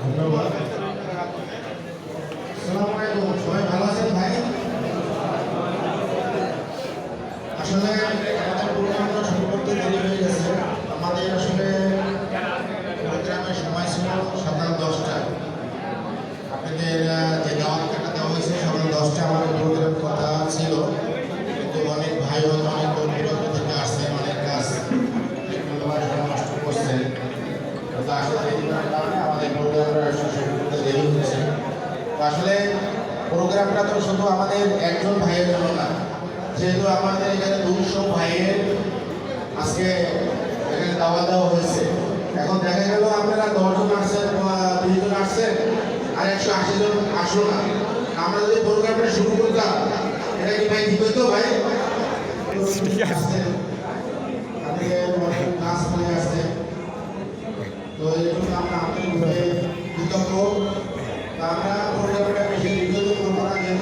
ধন্যবাদ। আসসালামু আলাইকুম, সবাই ভালো আছেন ভাই? আসলে আমাদের প্রোগ্রামটা শুরু করতে দেরি হয়ে গেছে। আমাদের আসলে প্রোগ্রামের সময় ছিল সকাল 10টায়। আপনাদের যে দাওয়াতটা দেওয়া হয়েছে সকাল 10টায় আমাদের প্রোগ্রাম কথা ছিল, কিন্তু অনেক ভাই হয়তো অনেক দূরান্ত থেকে আসছে, অনেক কাজ নষ্ট করছে। আসলে এই কারণে আমাদের প্রোগ্রামটা শুরু করতে দেরি হচ্ছে। আসলে প্রোগ্রামটা তো শুধু আমাদের একজন ভাইয়ের জন্য না, যেহেতু আমাদের এখানে 200 ভাইয়ের আজকে এখানে দাওয়া দেওয়া হয়েছে। এখন দেখা গেল আপনারা 10 জন আসছেন, 2 জন আসছেন, আর 180 জন আসলো না। আমরা যদি প্রোগ্রামটা শুরু করতাম, এটা কি ভাই ঠিক হইতো ভাই? আপনি অনেক কাজ করে আসছেন, তো এই জন্য আমরা আপনাদের কৃতজ্ঞ। আমরা প্রোগ্রামটা বেশি দীর্ঘ করবো না, যেহেতু